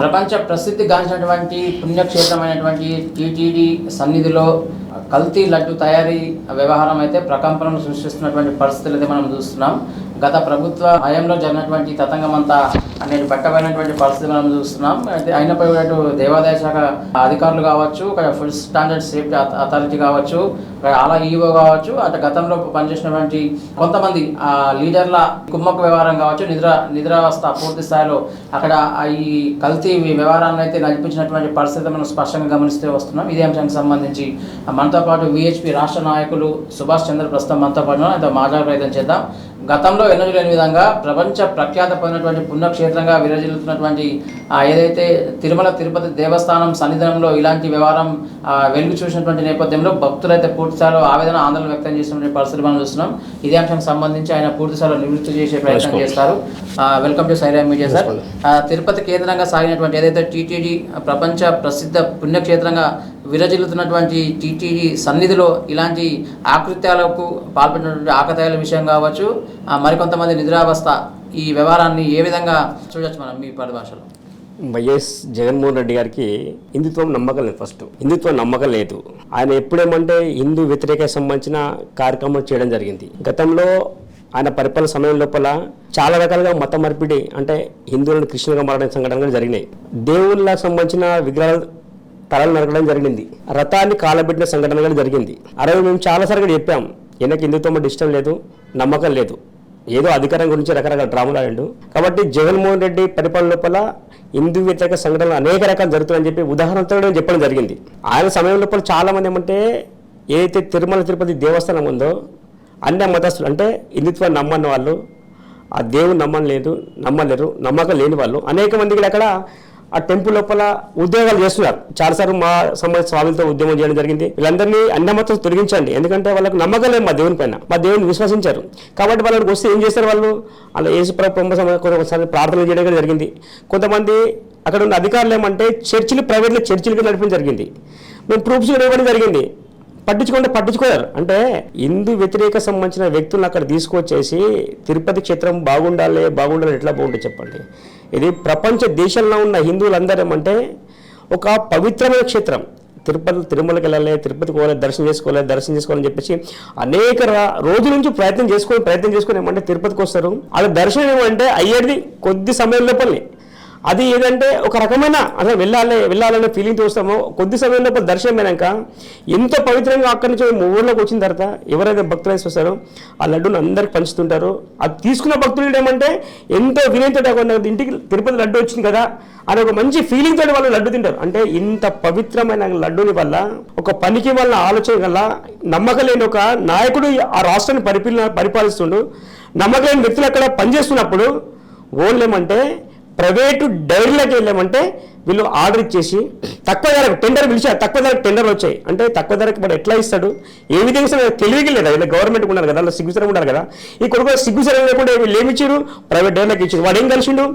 ప్రపంచ ప్రసిద్ధిగాంచినటువంటి పుణ్యక్షేత్రమైనటువంటి టీటీడీ సన్నిధిలో కల్తీ లడ్డు తయారీ వ్యవహారం అయితే ప్రకంపనలు సృష్టిస్తున్నటువంటి పరిస్థితులు అయితే మనం చూస్తున్నాం. గత ప్రభుత్వ హయాంలో జరిగినటువంటి తతంగం అంతా అనేది పట్టబడినటువంటి పరిస్థితి మనం చూస్తున్నాం. అయితే అయినప్పుడు దేవాదాయ శాఖ అధికారులు కావచ్చు, ఫుడ్ స్టాండర్డ్ సేఫ్టీ అథారిటీ కావచ్చు, అలా ఈవో కావచ్చు, అటు గతంలో పనిచేసినటువంటి కొంతమంది లీడర్ల కుమ్మక్క వ్యవహారం కావచ్చు, నిద్రావస్థ పూర్తి స్థాయిలో అక్కడ ఈ కల్తీ వ్యవహారాన్ని అయితే నడిపించినటువంటి పరిస్థితి మనం స్పష్టంగా గమనిస్తూ వస్తున్నాం. ఇదే అంశానికి సంబంధించి మనతో పాటు విహెచ్పి రాష్ట్ర నాయకులు సుభాష్ చంద్ర ప్రస్తుతం మనతో పాటు అయితే మాట్లాడే ప్రయత్నం చేద్దాం. గతంలో ఎన్నడూ లేని విధంగా ప్రపంచ ప్రఖ్యాత పొందినటువంటి పుణ్యక్షేత్రంగా విరజిల్లుతున్నటువంటి ఏదైతే తిరుమల తిరుపతి దేవస్థానం సన్నిధానంలో ఇలాంటి వ్యవహారం వెలుగు చూసినటువంటి నేపథ్యంలో భక్తులైతే పూర్తిస్థాయిలో ఆవేదన ఆందోళన వ్యక్తం చేసినటువంటి పరిస్థితి మనం చూస్తున్నాం. ఇదే అంశానికి సంబంధించి ఆయన పూర్తిస్థాయిలో నివృత్తి చేసే ప్రయత్నం చేస్తారు. Welcome to Saira media sir. Tirupati కేంద్రంగా సాగినటువంటి ఏదైతే టీటీడీ ప్రపంచ ప్రసిద్ధ పుణ్యక్షేత్రంగా విరజిల్లుతున్నటువంటి టీటీడీ సన్నిధిలో ఇలాంటి ఆకృత్యాలకు పాల్పడినటువంటి ఆకతాయాల విషయం కావచ్చు, మరికొంతమంది నిద్రావస్థ, ఈ వ్యవహారాన్ని ఏ విధంగా చూడొచ్చు మనం మీ పరిభాషలో? వైఎస్ జగన్మోహన్ రెడ్డి గారికి హిందుత్వం నమ్మకం లేదు. ఫస్ట్ హిందుత్వం నమ్మకం లేదు. ఆయన ఎప్పుడేమంటే హిందూ వ్యతిరేక సంబంధించిన కార్యక్రమం చేయడం జరిగింది. గతంలో ఆయన పరిపాలన సమయం లోపల చాలా రకాలుగా మత మార్పిడి, అంటే హిందువులను కృష్ణులుగా మారడం సంఘటనలు జరిగినాయి. దేవుళ్ళకు సంబంధించిన విగ్రహాలు తలలు నరకడం జరిగింది. రథాన్ని కాలబెట్టిన సంఘటనలు జరిగింది. అరవై మేము చాలాసార్లు చెప్పాం, ఈయనకి హిందుత్వం అంటే ఇష్టం లేదు, నమ్మకం లేదు, ఏదో అధికారం గురించి రకరకాల డ్రామాలు ఆడిండు. కాబట్టి జగన్మోహన్ రెడ్డి పరిపాలన లోపల హిందూ వ్యతిరేక సంఘటనలు అనేక రకాలు జరుగుతాయని చెప్పి ఉదాహరణతో చెప్పడం జరిగింది. ఆయన సమయం లోపల చాలామంది ఏమంటే ఏదైతే తిరుమల తిరుపతి దేవస్థానం ఉందో అన్ని మతస్థులు, అంటే హిందుత్వాన్ని నమ్మని వాళ్ళు, ఆ దేవుని నమ్మలేరు, నమ్మకం లేని వాళ్ళు అనేక మందికి అక్కడ ఆ టెంపుల్ లోపల ఉద్యోగాలు చేస్తున్నారు. చాలాసార్లు మా సంబంధించిన స్వామితో ఉద్యమం చేయడం జరిగింది. వీళ్ళందరినీ అన్నమతం తొలగించండి, ఎందుకంటే వాళ్ళకి నమ్మకం లేదు మా దేవుని పైన, మా దేవుని విశ్వసించారు. కాబట్టి వాళ్ళకి వస్తే ఏం చేస్తారు వాళ్ళు, అలా యేసుప్రభు ప్రార్థన చేయడం జరిగింది. కొంతమంది అక్కడ ఉన్న అధికారులు ఏమంటే చర్చిలు ప్రైవేట్లో చర్చిలుగా నడపడం జరిగింది. మేము ప్రూఫ్స్ ఇవ్వడం జరిగింది. పట్టించుకోరు. అంటే హిందూ వ్యతిరేక సంబంధించిన వ్యక్తులను అక్కడ తీసుకొచ్చేసి తిరుపతి క్షేత్రం బాగుండాలి ఎట్లా బాగుంటుంది చెప్పండి. ఇది ప్రపంచ దేశంలో ఉన్న హిందువులందరూ ఏమంటే ఒక పవిత్రమైన క్షేత్రం. తిరుమలకి వెళ్ళాలి, తిరుపతికి పోవాలి, దర్శనం చేసుకోవాలని చెప్పేసి అనేక రోజుల నుంచి ప్రయత్నం చేసుకొని ఏమంటే తిరుపతికి వస్తారు. అది దర్శనం ఏమంటే అయ్యేది కొద్ది సమయం లోపలనే. అది ఏదంటే ఒక రకమైన అసలు వెళ్ళాలనే ఫీలింగ్ చూస్తామో కొద్ది సమయం లోపల దర్శనం అయినాక ఎంతో పవిత్రంగా అక్కడి నుంచి ఊళ్ళోకి వచ్చిన తర్వాత ఎవరైతే భక్తులు వేసి వస్తారో ఆ లడ్డూని అందరికి పంచుతుంటారు. అది తీసుకున్న భక్తులు ఏమంటే ఎంతో వినయంతో ఇంటికి తిరుపతి లడ్డు వచ్చింది కదా అని ఒక మంచి ఫీలింగ్ తోటి వాళ్ళు లడ్డు తింటారు. అంటే ఇంత పవిత్రమైన లడ్డూని వల్ల ఒక పనికి వల్ల ఆలోచన వల్ల నమ్మకం లేని ఒక నాయకుడు ఆ రాష్ట్రాన్ని పరిపాలిస్తుండు. నమ్మకం లేని వ్యక్తులు అక్కడ పనిచేస్తున్నప్పుడు ఓళ్ళు ఏమంటే ప్రైవేటు డైరీలోకి వెళ్ళామంటే వీళ్ళు ఆర్డర్ ఇచ్చేసి తక్కువ ధరకు టెండర్ పిలిచి తక్కువ ధరకు టెండర్లు వచ్చాయి. అంటే తక్కువ ధరకు మరి ఎట్లా ఇస్తాడు, ఏ విధంగా తెలివికి లేదా, ఇలా గవర్నమెంట్ ఉన్నారు కదా, అలా సిగ్గుసరం ఉన్నారు కదా. ఈ కొడుకు సిగ్గుసరం లేకుండా వీళ్ళు ఏమి ఇచ్చారు, ప్రైవేట్ డైరీలోకి ఇచ్చారు. వాడు ఏం కలిసిండు,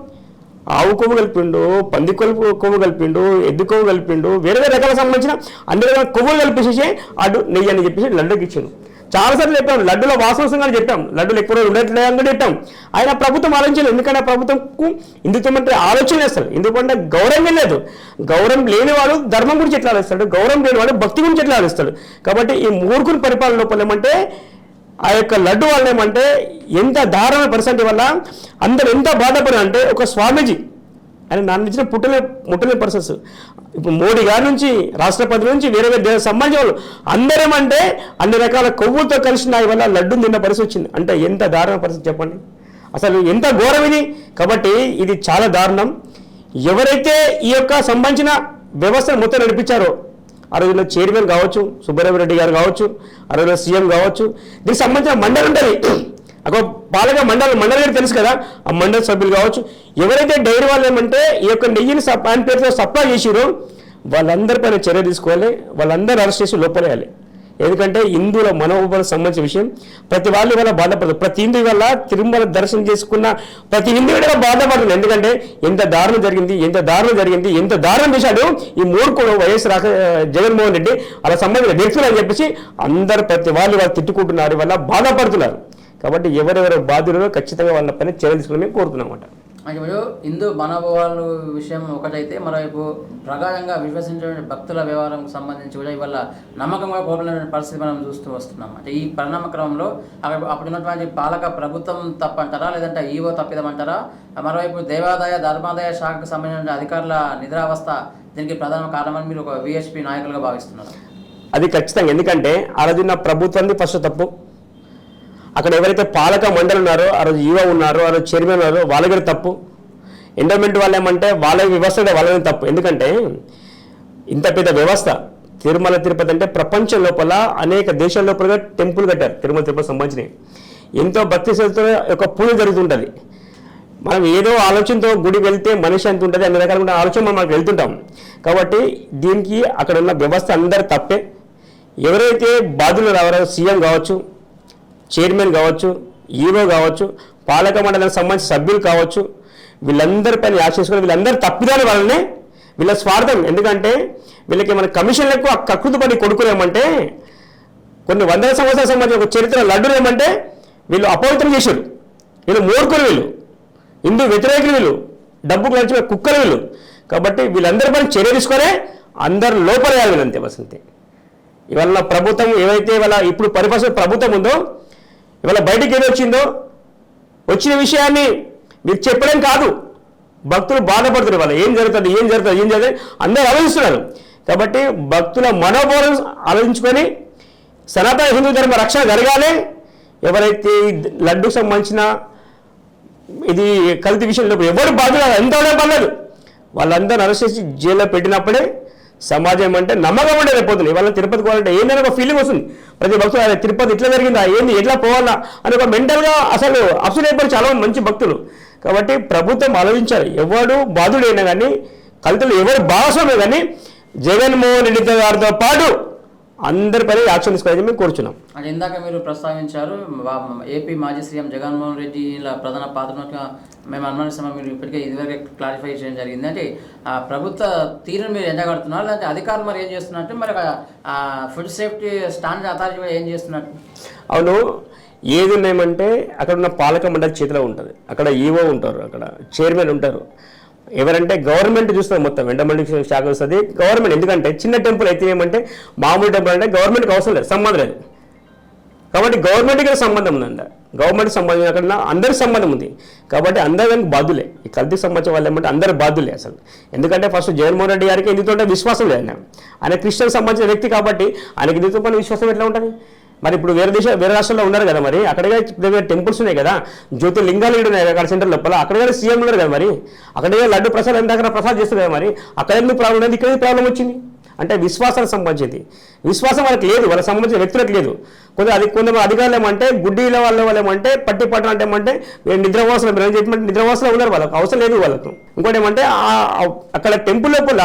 ఆవు కొవ్వు కలిపిండు, పంది కొవ్వు కలిపిండు, ఎద్దు కొవ్వు కలిపిండు, వేరే రకాలకు సంబంధించిన అన్ని రకాల కొవ్వులు కలిపేసేసి అటు నెయ్యి అని చెప్పేసి లడ్డుకి ఇచ్చాడు. చాలాసార్లు చెప్పాం, లడ్డులో వాసన చెప్పాం, లడ్డులు ఎక్కువ రోజు ఉండట్లేదని చెప్పాం. ఆయన ప్రభుత్వం ఆలోచించలేదు. ఎందుకంటే ప్రభుత్వంకు హిందుత్వం అంటే ఆలోచన చేస్తారు. ఎందుకంటే గౌరవం లేదు. గౌరవం లేనివాడు ధర్మం గురించి ఎట్లా ఆలోచిస్తాడు, గౌరవం లేనివాడు భక్తి గురించి ఎట్లా ఆలోచిస్తాడు. కాబట్టి ఈ మూర్ఖుని పరిపాలన లోపల ఏమంటే ఆ యొక్క లడ్డు వల్ల ఏమంటే ఎంత దారుణ పరిస్థితి వల్ల అందరూ ఎంత బాధపడారు అంటే ఒక స్వామీజీ ఆయన నన్ను ఇచ్చిన ముట్టలే పరిస్థితి. ఇప్పుడు మోడీ గారి నుంచి రాష్ట్రపతి నుంచి వేరే సంబంధించిన వాళ్ళు అందరేమంటే అన్ని రకాల కొవ్వులతో కలిసి నా వల్ల లడ్డూని తిన్న పరిస్థితి వచ్చింది. అంటే ఎంత దారుణ పరిస్థితి చెప్పండి, అసలు ఎంత ఘోరం ఇది. కాబట్టి ఇది చాలా దారుణం. ఎవరైతే ఈ యొక్క సంబంధించిన వ్యవస్థను మొత్తం నడిపించారో ఆ రోజుల్లో చైర్మన్ కావచ్చు, సుబ్బారెడ్డి గారు కావచ్చు, ఆ రోజుల్లో సీఎం కావచ్చు, దీనికి సంబంధించిన మండలి ఉంటుంది. అక్కడ పాలక మండలి తెలుసు కదా, ఆ మండలి సభ్యులు కావచ్చు, ఎవరైతే డైరీ వాళ్ళు ఏమంటే ఈ యొక్క నెయ్యిని ఆయన పేరుతో సప్లై చేసిరో వాళ్ళందరిపైన చర్య తీసుకోవాలి, వాళ్ళందరూ అరెస్ట్ చేసి లోపలేయాలి. ఎందుకంటే హిందువుల మనోభావాలకు సంబంధించిన విషయం. ప్రతి వాళ్ళు వల్ల బాధపడదు. ప్రతి హిందూ వల్ల తిరుమల దర్శనం చేసుకున్న ప్రతి హిందూ కూడా బాధపడుతుంది. ఎందుకంటే ఎంత దారుణం జరిగింది, ఎంత దారుణం చేశాడు ఈ మూర్ఖుడు వైఎస్ జగన్మోహన్ రెడ్డి అలా సంబంధించిన వ్యక్తులు అని చెప్పేసి అందరు ప్రతి వాళ్ళు తిట్టుకుంటున్నారు, వల్ల బాధపడుతున్నారు. కాబట్టి ఎవరెవరు బాధ్యులలో ఖచ్చితంగా వాళ్ళ పైన చర్యలు తీసుకుని మేము కోరుతున్నాం అన్నమాట. అంటే ఇప్పుడు హిందూ మనోభావాలు విషయం ఒకటైతే మరోవైపు ప్రగాఢంగా విశ్వసించేటువంటి భక్తుల వ్యవహారంకు సంబంధించి కూడా ఇవాళ నమ్మకంగా కోల్పోయినటువంటి పరిస్థితి మనం చూస్తూ వస్తున్నాం. అంటే ఈ పరిణామ క్రమంలో అప్పుడు ఉన్నటువంటి పాలక ప్రభుత్వం తప్పంటారా, లేదంటే ఈవో తప్పిదమంటారా, మరోవైపు దేవాదాయ ధర్మాదాయ శాఖకు సంబంధించిన అధికారుల నిద్రావస్థ దీనికి ప్రధాన కారణమని మీరు ఒక విహెచ్పి నాయకులుగా భావిస్తున్నారు? అది ఖచ్చితంగా. ఎందుకంటే ఆ రోజున్న ప్రభుత్వాన్ని ఫస్ట్ తప్పు. అక్కడ ఎవరైతే పాలక మండలి ఉన్నారో, ఆ రోజు ఈవో ఉన్నారో, ఆ రోజు చైర్మన్ ఉన్నారో వాళ్ళ దగ్గర తప్పు. ఎండోమెంట్ వాళ్ళు ఏమంటే వాళ్ళ వ్యవస్థ వాళ్ళ తప్పు. ఎందుకంటే ఇంత పెద్ద వ్యవస్థ తిరుమల తిరుపతి అంటే ప్రపంచం లోపల అనేక దేశాల లోపల టెంపుల్ కట్టారు. తిరుమల తిరుపతి సంబంధించినవి ఎంతో భక్తి శ్రద్ధతో ఒక పూజ జరుగుతుంటుంది. మనం ఏదో ఆలోచనతో గుడికి వెళ్తే మనిషి ఎంత ఉంటుంది, అన్ని రకాల ఆలోచన మనం వెళ్తుంటాం. కాబట్టి దీనికి అక్కడ ఉన్న వ్యవస్థ అందరి తప్పే. ఎవరైతే బాధ్యులు రావారో సీఎం కావచ్చు, చైర్మన్ కావచ్చు, ఈవో కావచ్చు, పాలక మండలికి సంబంధించిన సభ్యులు కావచ్చు, వీళ్ళందరిపైన ఆశించుకొని వీళ్ళందరూ తప్పిదాల వల్లనే వీళ్ళ స్వార్థం. ఎందుకంటే వీళ్ళకి మన కమిషన్లకు కక్కుతు పడి కొడుకునేమంటే కొన్ని వందల సంవత్సరాల సంబంధించిన ఒక చరిత్ర లడ్డూలు ఏమంటే వీళ్ళు అపవిత్రం చేశారు. వీళ్ళు మూర్ఖులు, వీళ్ళు హిందూ వ్యతిరేకులు, వీళ్ళు డబ్బుకు నడిచిన కుక్కలు వీళ్ళు. కాబట్టి వీళ్ళందరిపైన చర్య తీసుకొని అందరు లోపల వేయాలి వీళ్ళంతే వసంతే. ఇవాళ ప్రభుత్వం ఏవైతే ఇవాళ ఇప్పుడు పరిపాలన ప్రభుత్వం ఉందో ఇవాళ బయటికి ఏది వచ్చిందో వచ్చిన విషయాన్ని మీరు చెప్పడం కాదు, భక్తులు బాధపడుతున్నారు. ఇవాళ ఏం జరుగుతుంది అందరూ ఆలోచిస్తున్నారు. కాబట్టి భక్తుల మనోభావం ఆలోచించుకొని సనాతన హిందూ ధర్మ రక్షణ జరగాలి. ఎవరైతే లడ్డుకు సంబంధించిన ఇది కల్తీ విషయంలో ఎవరు బాధ్యులు ఎంత పర్లేదు వాళ్ళందరూ అరెస్ట్ చేసి జైల్లో పెట్టినప్పుడే సమాజం అంటే నమ్మకం ఉండే రేపోతుంది. ఇవాళ తిరుపతి పోవాలంటే ఏంటనే ఒక ఫీలింగ్ వస్తుంది ప్రతి భక్తులు. అదే తిరుపతి ఇట్లా జరిగిందా, ఏంది, ఎట్లా పోవాలా అని ఒక మెంటల్గా అసలు అప్సెట్ అయిపోయి చాలా మంచి భక్తులు. కాబట్టి ప్రభుత్వం ఆలోచించాలి. ఎవడు బాధుడైనా కానీ కల్తీలు ఎవరు భాగస్వామే కానీ జగన్మోహన్ రెడ్డి గారితో పాటు అందరిపై యాక్షన్ తీసుకోవాలని మేము కోరుచున్నాం. అంటే ఇందాక మీరు ప్రస్తావించారు ఏపీ మాజీ సీఎం జగన్మోహన్ రెడ్డి ఇలా ప్రధాన పాత్రగా మేము అనుమానిస్తామని మీరు ఇప్పటికే ఇదివరకే క్లారిఫై చేయడం జరిగింది. అంటే ఆ ప్రభుత్వ తీరును మీరు ఎండగడుతున్నారు, లేదంటే అధికారులు మరి ఏం చేస్తున్నట్టు, మరి ఫుడ్ సేఫ్టీ స్టాండర్డ్ అథారిటీ ఏం చేస్తున్నట్టు? అవును, ఏది ఉన్నామంటే అక్కడ ఉన్న పాలక మండలి చేతిలో ఉంటుంది. అక్కడ ఈవో ఉంటారు, అక్కడ చైర్మన్ ఉంటారు. ఎవరంటే గవర్నమెంట్ చూస్తుంది మొత్తం, ఎండోమెంట్ శాఖ వస్తుంది గవర్నమెంట్. ఎందుకంటే చిన్న టెంపుల్ అయితే ఏమంటే మామూలు టెంపుల్ అంటే గవర్నమెంట్కి అవసరం లేదు, సంబంధం లేదు. కాబట్టి గవర్నమెంట్కి సంబంధం ఉందంట, గవర్నమెంట్కి సంబంధం అక్కడ అందరికి సంబంధం ఉంది. కాబట్టి అందరికి బాధ్యులే. ఈ కల్తీకి సంబంధించిన వాళ్ళు ఏమంటే అందరు బాధ్యులే అసలు. ఎందుకంటే ఫస్ట్ జగన్మోహన్ రెడ్డి గారికి ఎందుకంటే విశ్వాసం లేదు. ఆయన క్రిస్టియన్ సంబంధించిన వ్యక్తి కాబట్టి ఆయనకి ఎందుకు పని విశ్వాసం ఎట్లా ఉంటుంది? మరి ఇప్పుడు వేరే రాష్ట్రాల్లో ఉన్నారు కదా, మరి అక్కడే టెంపుల్స్ ఉన్నాయి కదా, జ్యోతిర్లింగాలు ఉన్నాయి అక్కడ సెంటర్ లోపల, అక్కడే సీఎం ఉన్నారు కదా, మరి అక్కడే లడ్డు ప్రసాద్ ఎంత దగ్గర ప్రసాద్ చేస్తారు కదా, మరి అక్కడ ఎందుకు ప్రాబ్లం లేదు, ఇక్కడ ప్రాబ్లం వచ్చింది అంటే విశ్వాసానికి సంబంధించింది. విశ్వాసం వాళ్ళకి లేదు, వాళ్ళకి సంబంధించిన వ్యక్తులకు లేదు. కొంతమంది అధికారులు ఏమంటే గుడ్డీల వాళ్ళు ఏమంటే పట్టి పట్టడం అంటే ఏమంటే నిద్రవాసులు మీరు చెప్పినట్టు నిద్రవాసులు ఉన్నారు, వాళ్ళకి అవసరం లేదు వాళ్ళకు. ఇంకోటి ఏమంటే అక్కడ టెంపుల్ లోపల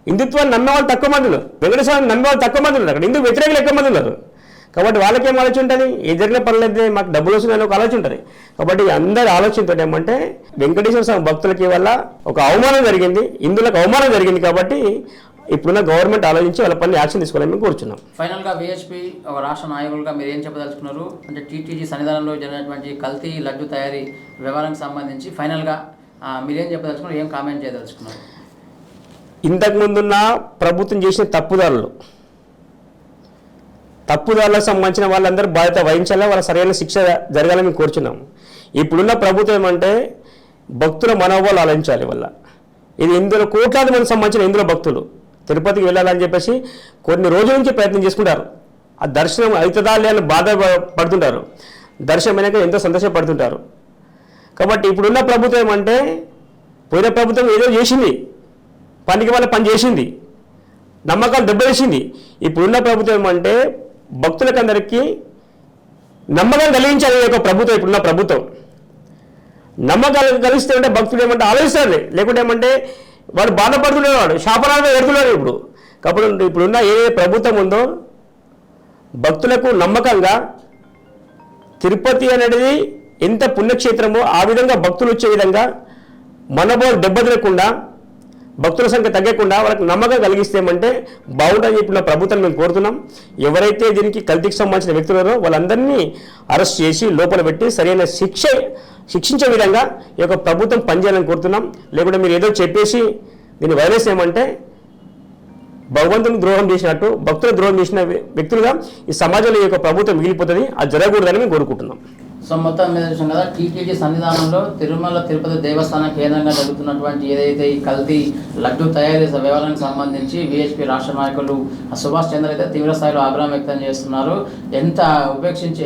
హిందుత్వాన్ని నమ్మే వాళ్ళు తక్కువ మంది ఉన్నారు, వెంకటేశ్వరాన్ని నమ్మే వాళ్ళు తక్కువ మంది ఉన్నారు, అక్కడ హిందూ వ్యతిరేకులు ఎక్కువ మంది ఉన్నారు. కాబట్టి వాళ్ళకేం ఆలోచన ఉంటుంది, ఏ జరిగిన పనులైతే మాకు డబ్బులు వస్తున్నాయని ఒక ఆలోచన ఉంటుంది. కాబట్టి అందరి ఆలోచనతో ఏమంటే వెంకటేశ్వర స్వామి భక్తులకి వల్ల ఒక అవమానం జరిగింది, హిందువులకు అవమానం జరిగింది. కాబట్టి ఇప్పుడున్న గవర్నమెంట్ ఆలోచించి వాళ్ళ పని యాక్షన్ తీసుకోవాలని మేము కోరుచున్నాం. ఫైనల్గా విహెచ్పి ఒక రాష్ట్ర నాయకులుగా మీరు ఏం చెప్పదలుచుకున్నారు? అంటే టీటీడీ సన్నిధానంలో జరిగినటువంటి కల్తీ లడ్డు తయారీ వ్యవహారానికి సంబంధించి ఫైనల్గా మీరేం చెప్పదలుచుకున్నారు, ఏం కామెంట్ చేయదలుచుకున్నారు? ఇంతకుముందున్న ప్రభుత్వం చేసిన తప్పుదారులకు సంబంధించిన వాళ్ళందరూ బాధ్యత వహించాలా, వాళ్ళ సరైన శిక్ష జరగాలని మేము కోరుచున్నాం. ఇప్పుడున్న ప్రభుత్వం ఏమంటే భక్తుల మనోభావాలు ఆలోచించాలి. వల్ల ఇది ఇందులో కోట్లాది మంది సంబంధించిన ఇందులో భక్తులు తిరుపతికి వెళ్ళాలని చెప్పేసి కొన్ని రోజుల నుంచి ప్రయత్నం చేసుకుంటారు. ఆ దర్శనం అవుతుందా లేని బాధ పడుతుంటారు, దర్శనమైనాక ఎంతో సంతోషపడుతుంటారు. కాబట్టి ఇప్పుడున్న ప్రభుత్వం ఏమంటే పోయిన ప్రభుత్వం ఏదో చేసింది, పనికి వాళ్ళ పని చేసింది, నమ్మకాలు దెబ్బతీసింది. ఇప్పుడున్న ప్రభుత్వం ఏమంటే భక్తులకు అందరికీ నమ్మకం కలిగించాలి. ఒక ప్రభుత్వం ఇప్పుడున్న ప్రభుత్వం నమ్మకాలు కలిగిస్తే అంటే భక్తులు ఏమంటే ఆలోచిస్తాడు, లేకుంటే ఏమంటే వాడు బాధపడుతున్నాడు, శాపనాలుగా ఎడుతున్నాడు. కాబట్టి ఇప్పుడున్న ఏ ప్రభుత్వం ఉందో భక్తులకు నమ్మకంగా తిరుపతి అనేది ఎంత పుణ్యక్షేత్రమో ఆ విధంగా భక్తులు వచ్చే విధంగా మనోభావాలు దెబ్బతినకుండా భక్తుల సంఖ్య తగ్గకుండా వాళ్ళకి నమ్మకం కలిగిస్తేమంటే బాగుంటుందని చెప్పిన ప్రభుత్వం మేము కోరుతున్నాం. ఎవరైతే దీనికి కల్తీకి సంబంధించిన వ్యక్తులను వాళ్ళందరినీ అరెస్ట్ చేసి లోపల పెట్టి సరైన శిక్షించే విధంగా ఈ యొక్క ప్రభుత్వం పనిచేయాలని కోరుతున్నాం. లేకుంటే మీరు ఏదో చెప్పేసి దీన్ని వదిలేసేయమంటే భగవంతుని ద్రోహం చేసినట్టు భక్తుల ద్రోహం చేసిన వ్యక్తులుగా ఈ సమాజంలో ఈ యొక్క ప్రభుత్వం మిగిలిపోతుంది. అది జరగకూడదని మేము కోరుకుంటున్నాం. సో మొత్తం మీద చూసాం కదా, టీటీడీ సన్నిధానంలో తిరుమల తిరుపతి దేవస్థానం కేంద్రంగా జరుగుతున్నటువంటి ఏదైతే ఈ కల్తీ లడ్డు తయారీ వ్యవహారానికి సంబంధించి విహెచ్పి రాష్ట్ర నాయకులు సుభాష్ చంద్ర అయితే తీవ్ర స్థాయిలో ఆగ్రహం వ్యక్తం చేస్తున్నారు.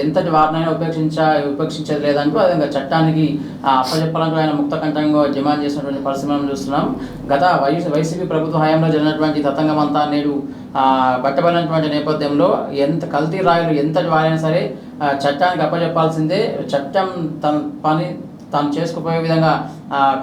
ఎంతటి వారినైనా ఉపేక్షించేది లేదంటూ అదే చట్టానికి అప్పచెప్పాలంటూ ఆయన ముక్తకంఠంగా డిమాండ్ చేసినటువంటి పరిస్థితి మనం చూస్తున్నాం. గత వైసీపీ ప్రభుత్వ హయాంలో జరిగినటువంటి తతంగం అంతా నేడు బట్టబడినటువంటి నేపథ్యంలో ఎంత కల్తీ రాయులు ఎంతటి వారైనా సరే చట్టానికి అప్పచెప్పాల్సిందే, చట్టం తన పని తాను చేసుకుపోయే విధంగా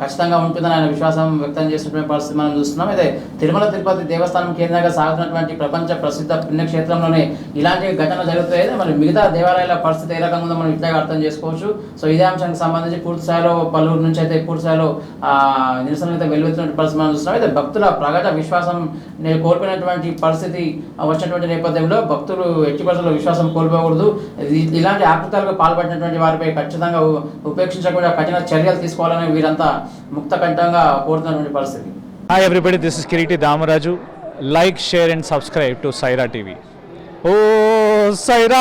ఖచ్చితంగా ఉంటుందని ఆయన విశ్వాసం వ్యక్తం చేసినటువంటి పరిస్థితి మనం చూస్తున్నాం. అయితే తిరుమల తిరుపతి దేవస్థానం కేంద్రంగా సాగుతున్నటువంటి ప్రపంచ ప్రసిద్ధ పుణ్యక్షేత్రంలోనే ఇలాంటి ఘటన జరుగుతాయి. మరి మిగతా దేవాలయాల పరిస్థితి ఏ రకంగా ఉందో మనం ఇట్లాగే అర్థం చేసుకోవచ్చు. సో ఇదే అంశానికి సంబంధించి పూర్తి స్థాయిలో పలువురు నుంచి అయితే పూర్తి స్థాయిలో నిరసనలు అయితే వెలువెత్తున్న పరిస్థితి మనం చూస్తున్నాం. అయితే భక్తుల ప్రగట విశ్వాసం కోల్పోయినటువంటి పరిస్థితి వచ్చినటువంటి నేపథ్యంలో భక్తులు ఎట్టి పరిస్థితుల్లో విశ్వాసం కోల్పోకూడదు. ఇలాంటి ఆకృతాలకు పాల్పడినటువంటి వారిపై ఖచ్చితంగా ఉపేక్షించకుండా కఠిన చర్యలు తీసుకోవాలని వీరంతా ముక్తకంఠంగా కోరుతున్నటువంటి పరిస్థితి. Hi everybody, this is Kiriti Damaraju. Like, share and subscribe to Saira TV. Oh, Saira!